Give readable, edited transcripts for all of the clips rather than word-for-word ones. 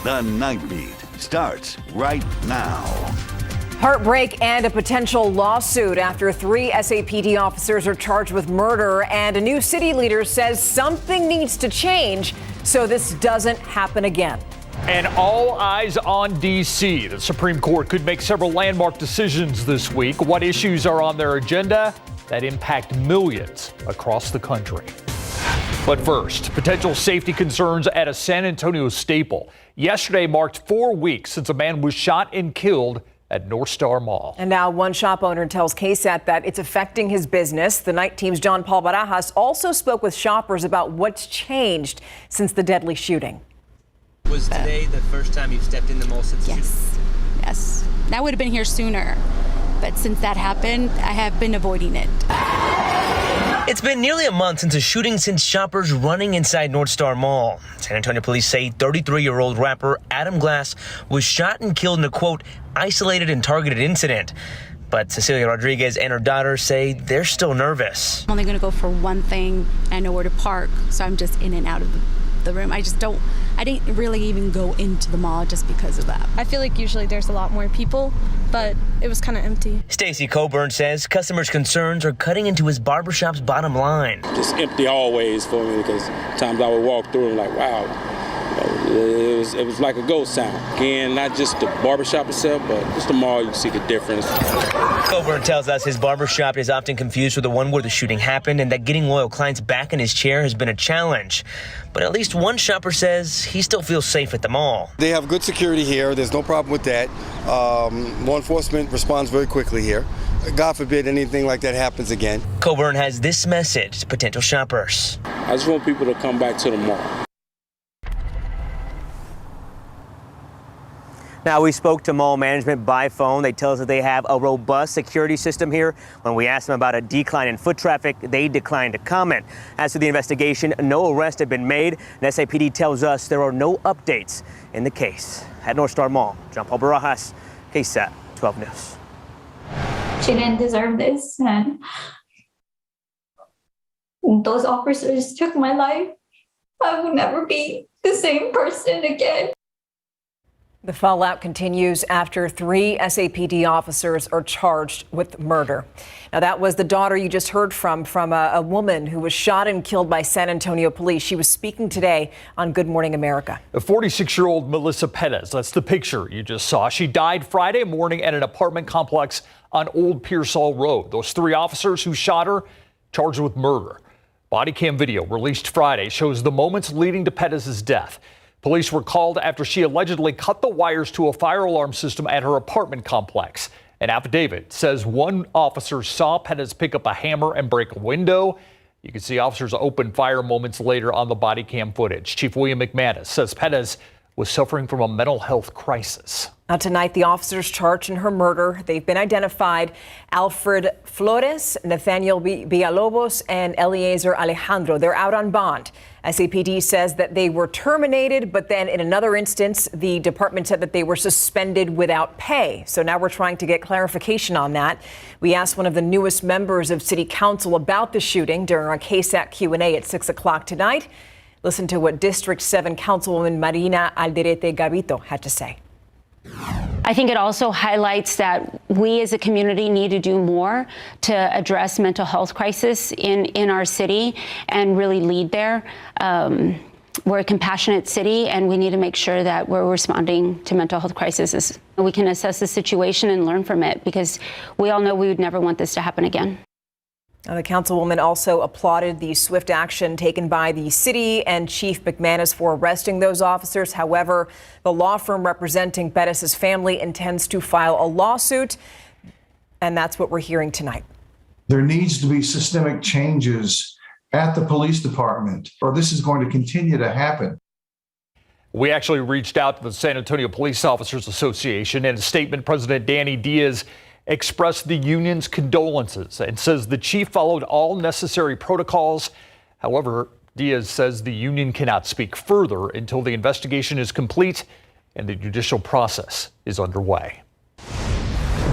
The Nightbeat starts right now. Heartbreak and a potential lawsuit after 3 SAPD officers are charged with murder, and a new city leader says something needs to change so this doesn't happen again. And all eyes on D.C. The Supreme Court could make several landmark decisions this week. What issues are on their agenda that impact millions across the country? But first, potential safety concerns at a San Antonio staple. Yesterday marked 4 weeks since a man was shot and killed at North Star Mall. And now one shop owner tells KSAT that it's affecting his business. The night team's John Paul Barajas also spoke with shoppers about what's changed since the deadly shooting. Was today the first time you've stepped in the mall since? Yes. I would have been here sooner, but since that happened, I have been avoiding it. It's been nearly a month since a shooting sent shoppers running inside North Star Mall. San Antonio police say 33-year-old rapper Adam Glass was shot and killed in a, quote, isolated and targeted incident. But Cecilia Rodriguez and her daughter say they're still nervous. I'm only going to go for one thing. I know where to park, so I'm just in and out of the room. I didn't really even go into the mall just because of that. I feel like usually there's a lot more people, but it was kind of empty. Stacy Coburn says customers' concerns are cutting into his barbershop's bottom line. Just empty hallways for me, because times I would walk through and like, wow, it was like a ghost town. Again, not just the barbershop itself, but just the mall, you see the difference. Coburn tells us his barbershop is often confused with the one where the shooting happened, and that getting loyal clients back in his chair has been a challenge. But at least one shopper says he still feels safe at the mall. They have good security here. There's no problem with that. Law enforcement responds very quickly here. God forbid anything like that happens again. Coburn has this message to potential shoppers. I just want people to come back to the mall. Now, we spoke to mall management by phone. They tell us that they have a robust security system here. When we asked them about a decline in foot traffic, they declined to comment. As to the investigation, no arrests have been made. And SAPD tells us there are no updates in the case. At North Star Mall, John Paul Barajas, KSAT 12 News. She didn't deserve this, and those officers took my life. I will never be the same person again. The fallout continues after 3 SAPD officers are charged with murder. Now, that was the daughter you just heard from a woman who was shot and killed by San Antonio police. She was speaking today on Good Morning America. A 46-year-old Melissa Perez, that's the picture you just saw. She died Friday morning at an apartment complex on Old Pearsall Road. Those 3 officers who shot her charged with murder. Body cam video released Friday shows the moments leading to Perez's death. Police were called after she allegedly cut the wires to a fire alarm system at her apartment complex. An affidavit says one officer saw Perez pick up a hammer and break a window. You can see officers open fire moments later on the body cam footage. Chief William McManus says Perez was suffering from a mental health crisis. Now, tonight, the officers charged in her murder, they've been identified: Alfred Flores, Nathaniel Villalobos, and Eliezer Alejandro. They're out on bond. SAPD says that they were terminated, but then in another instance, the department said that they were suspended without pay. So now we're trying to get clarification on that. We asked one of the newest members of City Council about the shooting during our KSAT Q&A at 6 o'clock tonight. Listen to what District 7 Councilwoman Marina Alderete Gavito had to say. I think it also highlights that we as a community need to do more to address mental health crisis in our city and really lead there. We're a compassionate city, and we need to make sure that we're responding to mental health crises. We can assess the situation and learn from it, because we all know we would never want this to happen again. Now, the councilwoman also applauded the swift action taken by the city and Chief McManus for arresting those officers. However, the law firm representing Perez's family intends to file a lawsuit, and that's what we're hearing tonight. There needs to be systemic changes at the police department, or this is going to continue to happen. We actually reached out to the San Antonio Police Officers Association. In a statement, President Danny Diaz expressed the union's condolences and says the chief followed all necessary protocols. However, Diaz says the union cannot speak further until the investigation is complete and the judicial process is underway.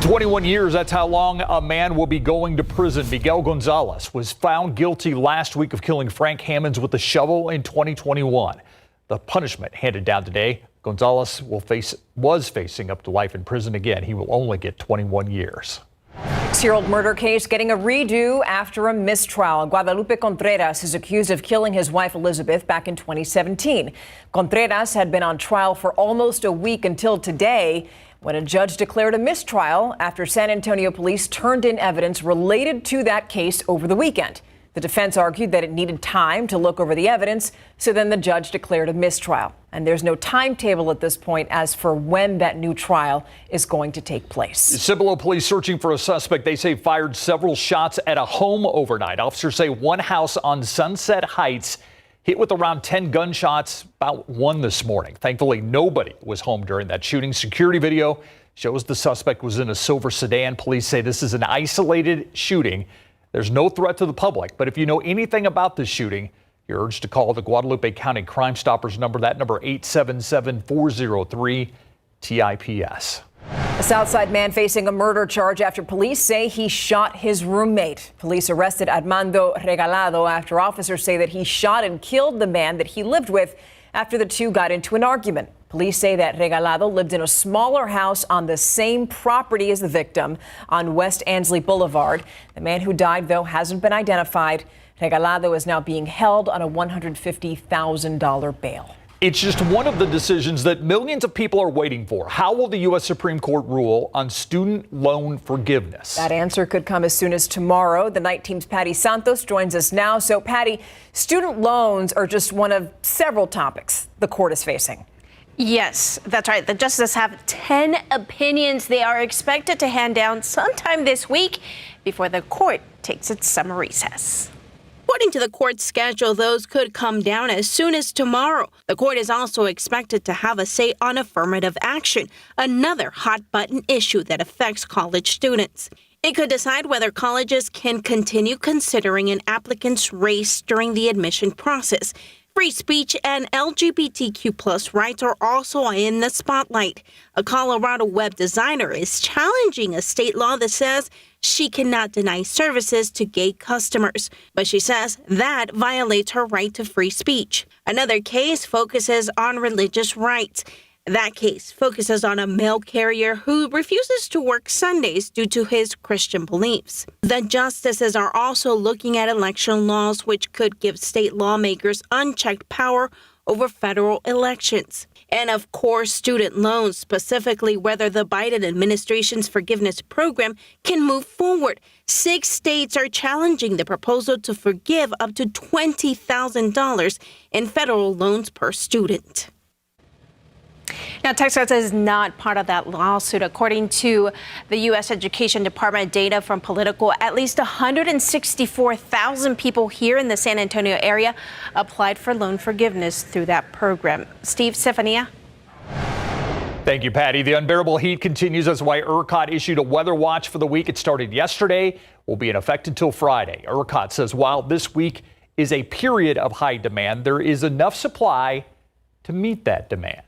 21 years, that's how long a man will be going to prison. Miguel Gonzalez was found guilty last week of killing Frank Hammonds with a shovel in 2021. The punishment handed down today Gonzalez was facing up to life in prison again. He will only get 21 years. 6-year-old murder case getting a redo after a mistrial. Guadalupe Contreras is accused of killing his wife Elizabeth back in 2017. Contreras had been on trial for almost a week until today, when a judge declared a mistrial after San Antonio police turned in evidence related to that case over the weekend. The defense argued that it needed time to look over the evidence, so then the judge declared a mistrial. And there's no timetable at this point as for when that new trial is going to take place. Cibolo police searching for a suspect they say fired several shots at a home overnight. Officers say one house on Sunset Heights hit with around 10 gunshots about 1 this morning. Thankfully, nobody was home during that shooting. Security video shows the suspect was in a silver sedan. Police say this is an isolated shooting. There's no threat to the public, but if you know anything about this shooting, you're urged to call the Guadalupe County Crime Stoppers number. That number 877-403-TIPS. A Southside man facing a murder charge after police say he shot his roommate. Police arrested Armando Regalado after officers say that he shot and killed the man that he lived with after the two got into an argument. Police say that Regalado lived in a smaller house on the same property as the victim on West Ansley Boulevard. The man who died, though, hasn't been identified. Regalado is now being held on a $150,000 bail. It's just one of the decisions that millions of people are waiting for. How will the U.S. Supreme Court rule on student loan forgiveness? That answer could come as soon as tomorrow. The Night Team's Patty Santos joins us now. So, Patty, student loans are just one of several topics the court is facing. Yes, that's right. The justices have 10 opinions they are expected to hand down sometime this week before the court takes its summer recess. According to the court's schedule, those could come down as soon as tomorrow. The court is also expected to have a say on affirmative action, another hot-button issue that affects college students. It could decide whether colleges can continue considering an applicant's race during the admission process. Free speech and LGBTQ+ rights are also in the spotlight. A Colorado web designer is challenging a state law that says she cannot deny services to gay customers, but she says that violates her right to free speech. Another case focuses on religious rights. That case focuses on a mail carrier who refuses to work Sundays due to his Christian beliefs. The justices are also looking at election laws, which could give state lawmakers unchecked power over federal elections. And of course, student loans, specifically whether the Biden administration's forgiveness program can move forward. 6 states are challenging the proposal to forgive up to $20,000 in federal loans per student. Now, Texas is not part of that lawsuit. According to the U.S. Education Department data from Politico, at least 164,000 people here in the San Antonio area applied for loan forgiveness through that program. Steve, Stephania. Thank you, Patty. The unbearable heat continues. That's why ERCOT issued a weather watch for the week. It started yesterday, will be in effect until Friday. ERCOT says while this week is a period of high demand, there is enough supply to meet that demand.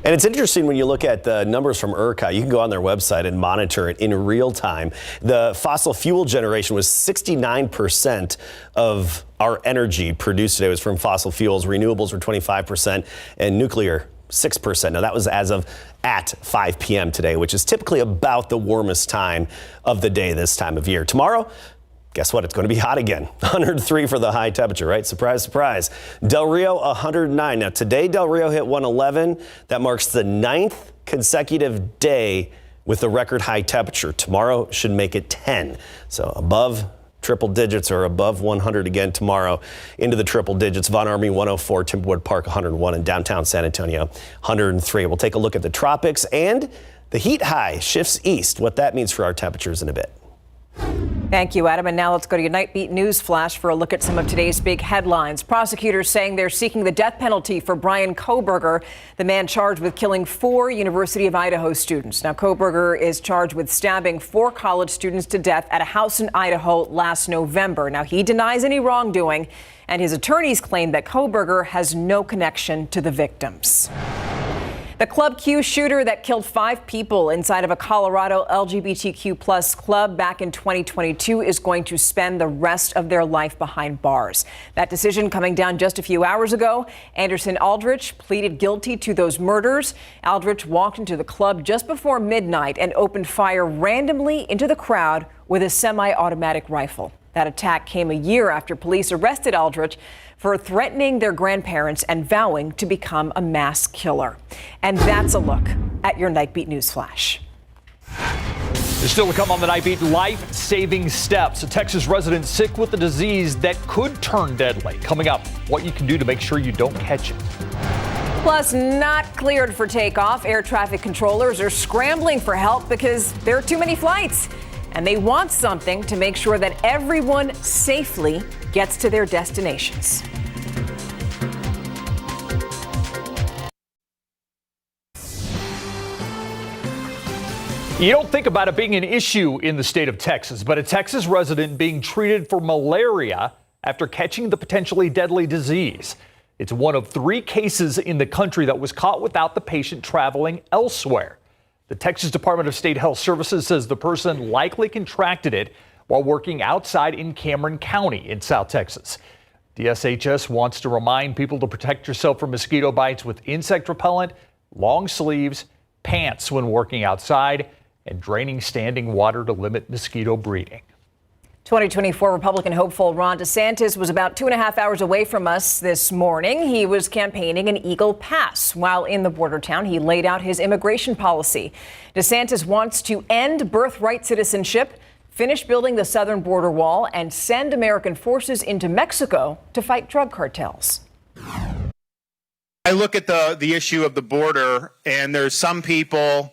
And it's interesting when you look at the numbers from ERCOT. You can go on their website and monitor it in real time. The fossil fuel generation was 69% of our energy produced today was from fossil fuels. Renewables were 25% and nuclear 6%. Now that was as of at 5 p.m. today, which is typically about the warmest time of the day this time of year. Tomorrow, guess what? It's going to be hot again. 103 for the high temperature, right? Surprise, surprise. Del Rio, 109. Now, today, Del Rio hit 111. That marks the 9th consecutive day with a record high temperature. Tomorrow should make it 10. So above triple digits or above 100 again tomorrow into the triple digits. Von Army, 104. Timberwood Park, 101. And downtown San Antonio, 103. We'll take a look at the tropics and the heat high shifts east. What that means for our temperatures in a bit. Thank you, Adam. And now let's go to your Nightbeat News Flash for a look at some of today's big headlines. Prosecutors saying they're seeking the death penalty for Brian Kohberger, the man charged with killing 4 University of Idaho students. Now, Kohberger is charged with stabbing 4 college students to death at a house in Idaho last November. Now, he denies any wrongdoing, and his attorneys claim that Kohberger has no connection to the victims. The The Club Q shooter that killed 5 people inside of a Colorado LGBTQ plus club back in 2022 is going to spend the rest of their life behind bars. That decision coming down just a few hours ago. Anderson Aldrich pleaded guilty to those murders. Aldrich walked into the club just before midnight and opened fire randomly into the crowd with a semi-automatic rifle. That attack came a year after police arrested Aldrich for threatening their grandparents and vowing to become a mass killer. And that's a look at your Nightbeat News Flash. There's still to come on the Nightbeat, life-saving steps. A Texas resident sick with a disease that could turn deadly. Coming up, what you can do to make sure you don't catch it. Plus, not cleared for takeoff. Air traffic controllers are scrambling for help because there are too many flights. And they want something to make sure that everyone safely gets to their destinations. You don't think about it being an issue in the state of Texas, but a Texas resident being treated for malaria after catching the potentially deadly disease. It's one of 3 cases in the country that was caught without the patient traveling elsewhere. The Texas Department of State Health Services says the person likely contracted it while working outside in Cameron County in South Texas. DSHS wants to remind people to protect yourself from mosquito bites with insect repellent, long sleeves, pants when working outside, and draining standing water to limit mosquito breeding. 2024 Republican hopeful Ron DeSantis was about 2.5 hours away from us this morning. He was campaigning in Eagle Pass. While in the border town, he laid out his immigration policy. DeSantis wants to end birthright citizenship, finish building the southern border wall, and send American forces into Mexico to fight drug cartels. I look at the issue of the border, and there's some people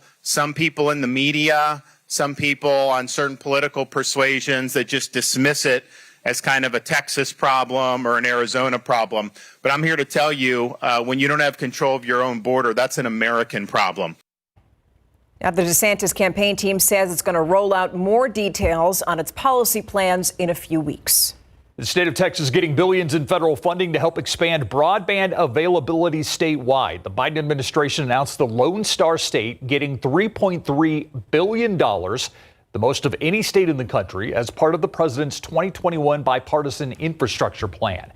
in the media, some people on certain political persuasions that just dismiss it as kind of a Texas problem or an Arizona problem. But I'm here to tell you, when you don't have control of your own border, that's an American problem. Now, the DeSantis campaign team says it's going to roll out more details on its policy plans in a few weeks. The state of Texas getting billions in federal funding to help expand broadband availability statewide. The Biden administration announced the Lone Star State getting $3.3 billion, the most of any state in the country, as part of the president's 2021 bipartisan infrastructure plan.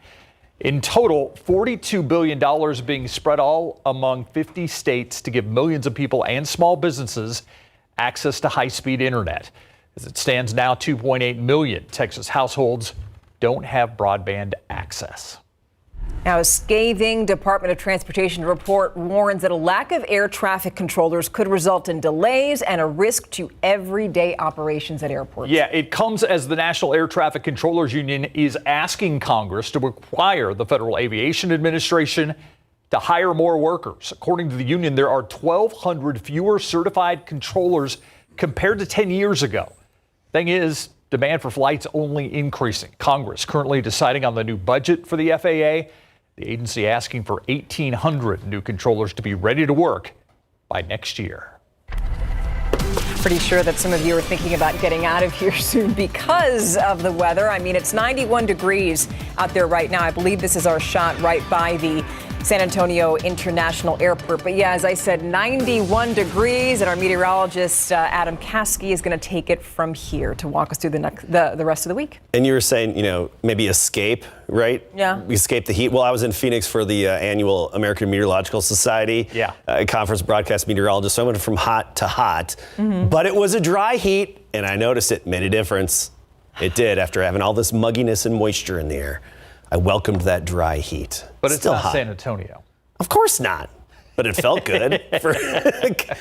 In total, $42 billion being spread all among 50 states to give millions of people and small businesses access to high-speed internet. As it stands now, 2.8 million Texas households don't have broadband access. Now, a scathing Department of Transportation report warns that a lack of air traffic controllers could result in delays and a risk to everyday operations at airports. Yeah, it comes as the National Air Traffic Controllers Union is asking Congress to require the Federal Aviation Administration to hire more workers. According to the union, there are 1,200 fewer certified controllers compared to 10 years ago. Thing is, demand for flights only increasing. Congress currently deciding on the new budget for the FAA. The agency asking for 1,800 new controllers to be ready to work by next year. Pretty sure that some of you are thinking about getting out of here soon because of the weather. I mean, it's 91 degrees out there right now. I believe this is our shot right by the San Antonio International Airport. But yeah, as I said, 91 degrees, and our meteorologist, Adam Caskey, is going to take it from here to walk us through the rest of the week. And you were saying, maybe escape, right? Yeah. Escape the heat. Well, I was in Phoenix for the annual American Meteorological Society conference, broadcast meteorologist. So I went from hot to hot, but it was a dry heat, and I noticed it made a difference. It did after having all this mugginess and moisture in the air. I welcomed that dry heat. But it's still not hot. San Antonio. Of course not. But it felt good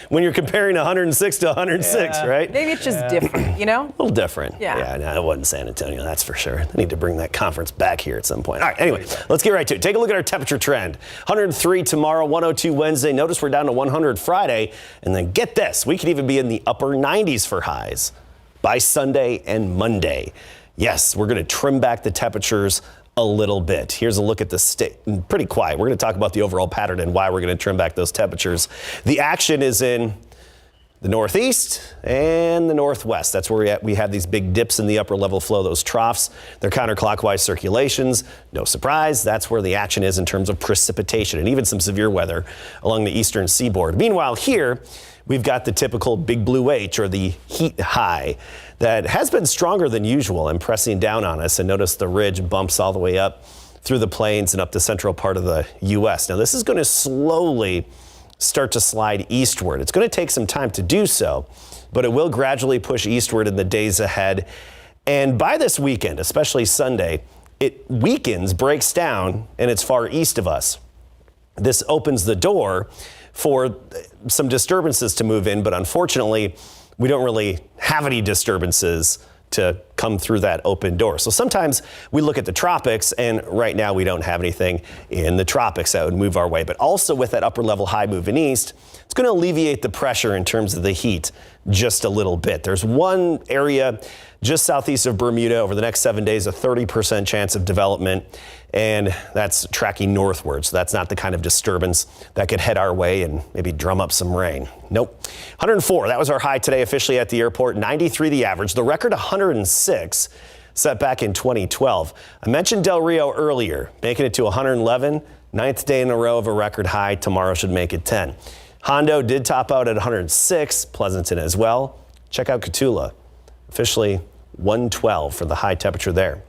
when you're comparing 106 to 106, right? Maybe it's just different, A little different. Yeah. No, it wasn't San Antonio, that's for sure. They need to bring that conference back here at some point. All right, anyway, let's get right to it. Take a look at our temperature trend. 103 tomorrow, 102 Wednesday. Notice we're down to 100 Friday. And then get this, we could even be in the upper 90s for highs by Sunday and Monday. Yes, we're going to trim back the temperatures a little bit. Here's a look at the state. Pretty quiet. We're going to talk about the overall pattern and why we're going to trim back those temperatures. The action is in the northeast and the northwest. That's where we have these big dips in the upper level flow, those troughs. They're counterclockwise circulations. No surprise, that's where the action is in terms of precipitation and even some severe weather along the eastern seaboard. Meanwhile, here we've got the typical big blue H, or the heat high, that has been stronger than usual and pressing down on us. And notice the ridge bumps all the way up through the plains and up the central part of the U.S. Now, this is going to slowly start to slide eastward. It's going to take some time to do so, but it will gradually push eastward in the days ahead. And by this weekend, especially Sunday, it weakens, breaks down, and it's far east of us. This opens the door for some disturbances to move in, but unfortunately, we don't really have any disturbances to come through that open door. So sometimes we look at the tropics, and right now we don't have anything in the tropics that would move our way. But also with that upper level high moving east, it's going to alleviate the pressure in terms of the heat just a little bit. There's one area just southeast of Bermuda over the next 7 days, a 30% chance of development, and that's tracking northward. So that's not the kind of disturbance that could head our way and maybe drum up some rain. Nope. 104, that was our high today officially at the airport. 93 the average. The record 106 set back in 2012. I mentioned Del Rio earlier, making it to 111. 9th day in a row of a record high. Tomorrow should make it 10. Hondo did top out at 106. Pleasanton as well. Check out Cotulla. Officially 112 for the high temperature there.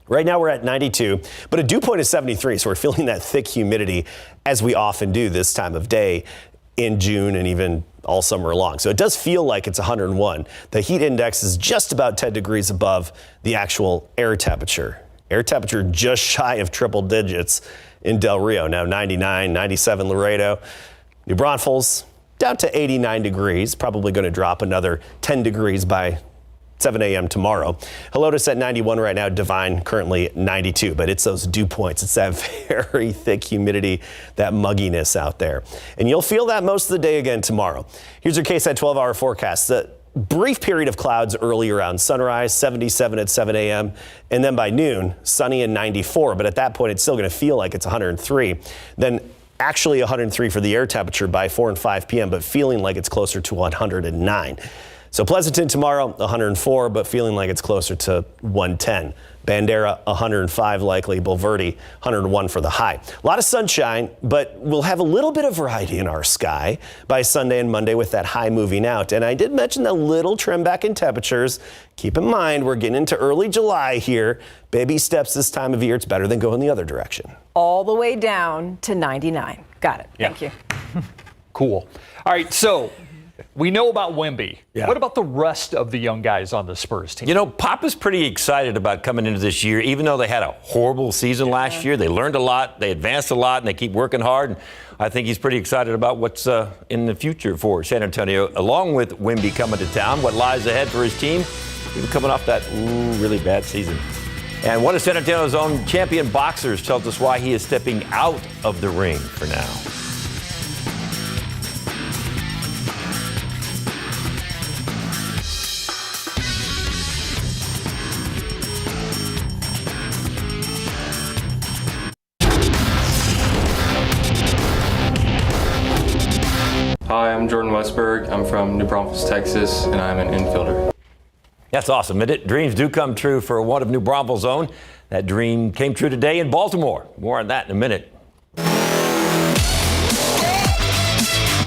Right now we're at 92, but a dew point is 73, so we're feeling that thick humidity as we often do this time of day in June and even all summer long. So it does feel like it's 101. The heat index is just about 10 degrees above the actual air temperature. Air temperature just shy of triple digits in Del Rio. Now 99, 97 Laredo. New Braunfels down to 89 degrees, probably going to drop another 10 degrees by 7 a.m. tomorrow. Helotes at 91 right now. Divine currently 92, but it's those dew points. It's that very thick humidity, that mugginess out there. And you'll feel that most of the day again tomorrow. Here's your KSAT 12-hour forecast. The brief period of clouds early around sunrise, 77 at 7 a.m. And then by noon, sunny and 94. But at that point, it's still going to feel like it's 103. Then actually 103 for the air temperature by 4 and 5 p.m., but feeling like it's closer to 109. So Pleasanton tomorrow, 104, but feeling like it's closer to 110. Bandera, 105 likely. Bulverde, 101 for the high. A lot of sunshine, but we'll have a little bit of variety in our sky by Sunday and Monday with that high moving out. And I did mention that little trim back in temperatures. Keep in mind, we're getting into early July here. Baby steps this time of year. It's better than going the other direction. All the way down to 99. Got it. Yeah. Thank you. Cool. All right, so we know about Wemby. Yeah. What about the rest of the young guys on the Spurs team? You know, Papa's pretty excited about coming into this year, even though they had a horrible season last year. They learned a lot, they advanced a lot, and they keep working hard. And I think he's pretty excited about what's in the future for San Antonio, along with Wemby coming to town, what lies ahead for his team, even coming off that really bad season. And one of San Antonio's own champion boxers tells us why he is stepping out of the ring for now. Hi, I'm Jordan Westberg. I'm from New Braunfels, Texas, and I'm an infielder. That's awesome, isn't it? Dreams do come true for one of New Braunfels' own. That dream came true today in Baltimore. More on that in a minute.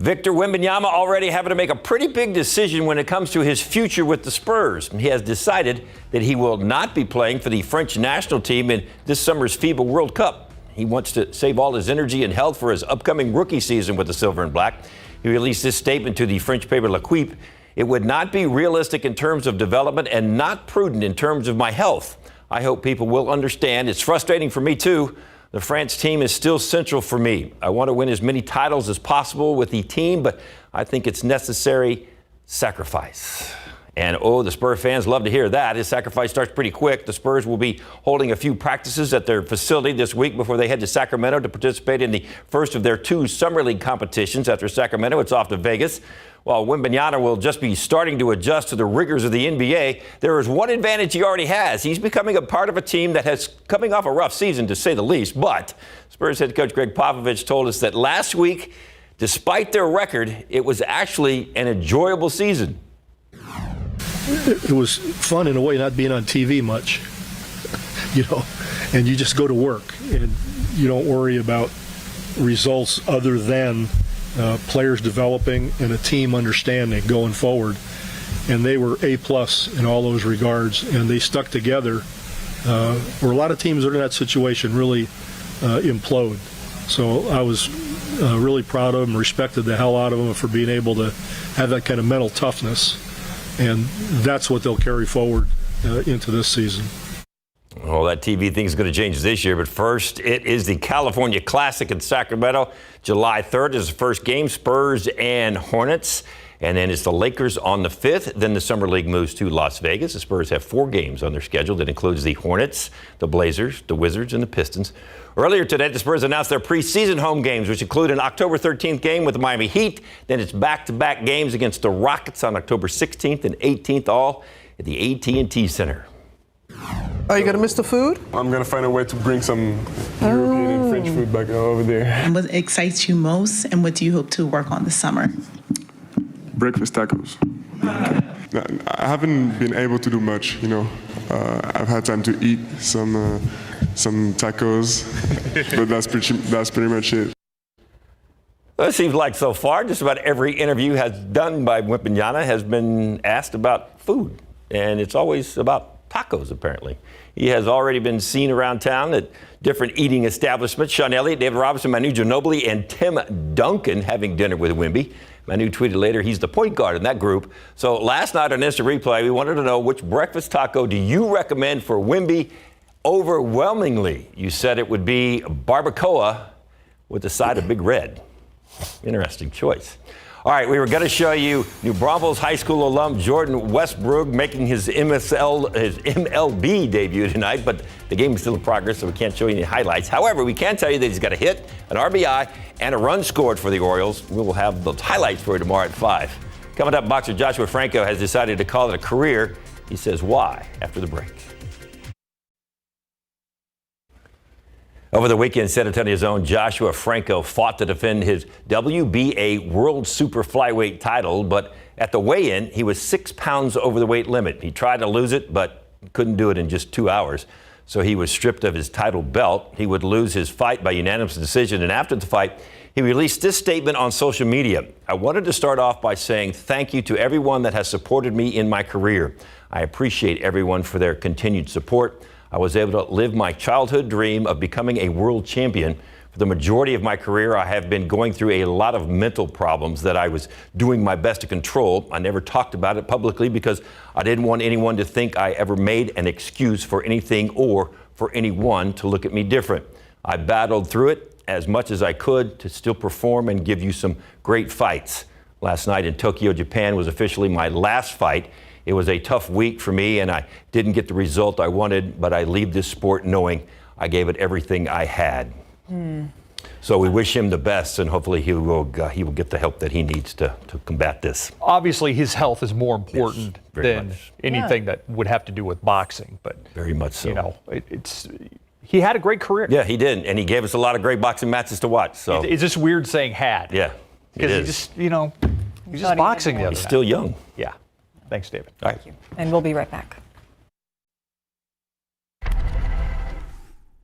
Victor Wembanyama already having to make a pretty big decision when it comes to his future with the Spurs. He has decided that he will not be playing for the French national team in this summer's FIBA World Cup. He wants to save all his energy and health for his upcoming rookie season with the Silver and Black. He released this statement to the French paper L'Equipe. It would not be realistic in terms of development and not prudent in terms of my health. I hope people will understand. It's frustrating for me, too. The France team is still central for me. I want to win as many titles as possible with the team, but I think it's necessary sacrifice. And, the Spurs fans love to hear that. His sacrifice starts pretty quick. The Spurs will be holding a few practices at their facility this week before they head to Sacramento to participate in the first of their 2 Summer League competitions. After Sacramento, it's off to Vegas. While Wembanyama will just be starting to adjust to the rigors of the NBA, there is one advantage he already has. He's becoming a part of a team that has coming off a rough season, to say the least. But Spurs head coach Greg Popovich told us that last week Despite their record, it was actually an enjoyable season. It was fun in a way, not being on TV much, and you just go to work and you don't worry about results other than players developing and a team understanding going forward. And they were A+ in all those regards, and they stuck together. Where a lot of teams that are in that situation really implode. So I was really proud of them, respected the hell out of them for being able to have that kind of mental toughness. And that's what they'll carry forward into this season. Well, that TV thing is going to change this year, but first, it is the California Classic in Sacramento. July 3rd is the first game, Spurs and Hornets. And then it's the Lakers on the 5th. Then the Summer League moves to Las Vegas. The Spurs have 4 games on their schedule. That includes the Hornets, the Blazers, the Wizards, and the Pistons. Earlier today, the Spurs announced their preseason home games, which include an October 13th game with the Miami Heat. Then it's back-to-back games against the Rockets on October 16th and 18th, all at the AT&T Center. Oh, you gonna miss the food? I'm gonna find a way to bring some European and French food back over there. And what excites you most, and what do you hope to work on this summer? Breakfast tacos. I haven't been able to do much, I've had time to eat some tacos, but that's pretty much it. Well, it seems like so far, just about every interview done by Wembanyama has been asked about food, and it's always about tacos, apparently. He has already been seen around town at different eating establishments. Sean Elliott, David Robinson, Manu Ginobili, and Tim Duncan having dinner with Wemby. Manu tweeted later he's the point guard in that group. So last night on Instant Replay, we wanted to know which breakfast taco do you recommend for Wemby? Overwhelmingly, you said it would be barbacoa with a side of Big Red. Interesting choice. All right, we were going to show you New Braunfels High School alum Jordan Westbrook making his MLB debut tonight, but the game is still in progress, so we can't show you any highlights. However, we can tell you that he's got a hit, an RBI, and a run scored for the Orioles. We will have those highlights for you tomorrow at 5. Coming up, boxer Joshua Franco has decided to call it a career. He says why after the break. Over the weekend, San Antonio's own Joshua Franco fought to defend his WBA World Super Flyweight title, but at the weigh-in, he was 6 pounds over the weight limit. He tried to lose it, but couldn't do it in just 2 hours, so he was stripped of his title belt. He would lose his fight by unanimous decision, and after the fight, he released this statement on social media. I wanted to start off by saying thank you to everyone that has supported me in my career. I appreciate everyone for their continued support. I was able to live my childhood dream of becoming a world champion. For the majority of my career, I have been going through a lot of mental problems that I was doing my best to control. I never talked about it publicly because I didn't want anyone to think I ever made an excuse for anything or for anyone to look at me different. I battled through it as much as I could to still perform and give you some great fights. Last night in Tokyo, Japan was officially my last fight. It was a tough week for me, and I didn't get the result I wanted, but I leave this sport knowing I gave it everything I had. So we wish him the best, and hopefully he will get the help that he needs to combat this. Obviously, his health is more important than much. anything that would have to do with boxing. But very much so. He had a great career. Yeah, he did, and he gave us a lot of great boxing matches to watch. So it's just weird saying had. Yeah, because he's just boxing the other He's night. still young. Yeah. Thanks, David. All right. Thank you. And we'll be right back.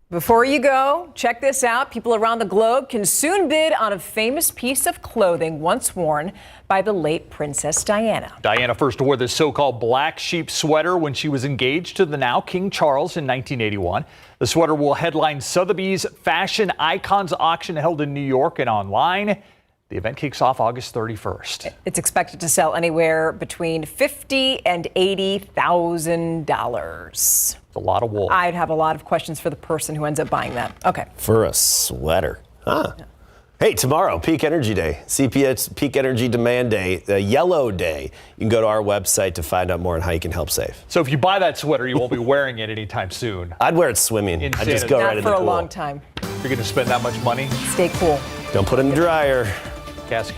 Before you go, check this out. People around the globe can soon bid on a famous piece of clothing once worn by the late Princess Diana. Diana first wore this so-called black sheep sweater when she was engaged to the now King Charles in 1981. The sweater will headline Sotheby's Fashion Icons auction held in New York and online. The event kicks off August 31st. It's expected to sell anywhere between $50,000 and $80,000. It's a lot of wool. I'd have a lot of questions for the person who ends up buying that. Okay. For a sweater. Huh. Yeah. Hey, tomorrow, Peak Energy Day. CPS Peak Energy Demand Day, the yellow day. You can go to our website to find out more on how you can help save. So if you buy that sweater, you won't be wearing it anytime soon. I'd wear it swimming. I'd just go right in the pool. Not for a long time. You're going to spend that much money? Stay cool. Don't put it in the dryer. Cascade.